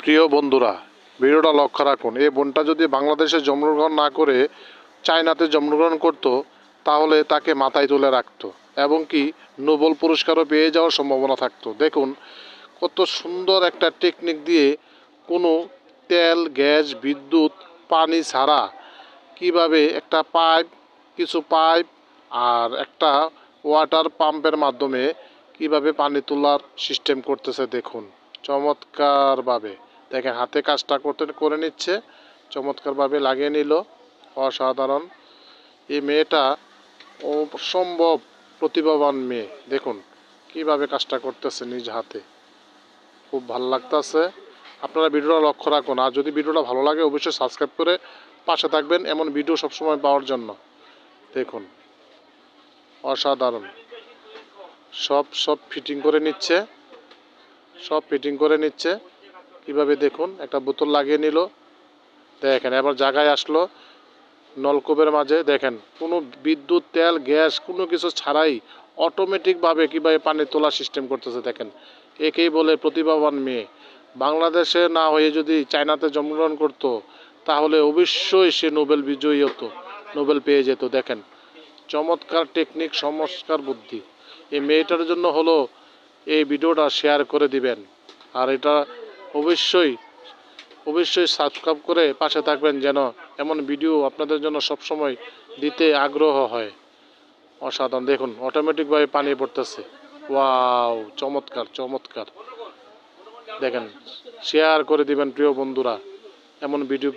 প্রিয় বন্ধুরা, ভিডিওটা লক্ষ্য রাখুন। এই বোনটা যদি বাংলাদেশে জন্মগ্রহণ না করে চায়নাতে জন্মগ্রহণ করত, তাহলে তাকে মাথায় তুলে রাখতো এবং কি নোবেল পুরস্কারও পেয়ে যাওয়ার সম্ভাবনা থাকতো। দেখুন কত সুন্দর একটা টেকনিক দিয়ে কোনো তেল, গ্যাস, বিদ্যুৎ, পানি ছাড়া কিভাবে একটা কিছু পাইপ আর একটা ওয়াটার পাম্পের মাধ্যমে কিভাবে পানি তোলার সিস্টেম করতেছে। দেখুন চমৎকারভাবে, দেখেন হাতে কাজটা করে নিচ্ছে, চমৎকারভাবে লাগিয়ে নিল। অসাধারণ। এই মেয়েটা অসম্ভব প্রতিভাবান মেয়ে। দেখুন কিভাবে কাজটা করতেছে নিজ হাতে, খুব ভালো লাগতেছে। আপনারা ভিডিওটা লক্ষ্য রাখুন, আর যদি ভিডিওটা ভালো লাগে অবশ্যই সাবস্ক্রাইব করে পাশে থাকবেন এমন ভিডিও সবসময় পাওয়ার জন্য। দেখুন অসাধারণ। সব ফিটিং করে নিচ্ছে, কিভাবে দেখুন একটা বোতল লাগিয়ে নিল। দেখেন এবার জায়গায় আসলো নলকূপের মাঝে। দেখেন কোনো বিদ্যুৎ, তেল, গ্যাস কোনো কিছু ছাড়াই অটোমেটিকভাবে কীভাবে পানি তোলার সিস্টেম করতেছে। দেখেন একেই বলে প্রতিভাবান মেয়ে। বাংলাদেশে না হয়ে যদি চায়নাতে জন্মগ্রহণ করতো তাহলে অবশ্যই সে নোবেল বিজয়ী হতো, নোবেল পেয়ে যেত। দেখেন চমৎকার টেকনিক, চমৎকার বুদ্ধি। এই মেয়েটার জন্য হলো এই ভিডিওটা শেয়ার করে দিবেন, আর এটা অবশ্যই সাবস্ক্রাইব করে পাশে থাকবেন যেন এমন ভিডিও আপনাদের জন্য সবসময় দিতে আগ্রহ হয়। অসাধারণ। দেখুন অটোমেটিকভাবে পানি পড়তেছে। ওয়াও, চমৎকার। দেখেন শেয়ার করে দিবেন প্রিয় বন্ধুরা এমন ভিডিও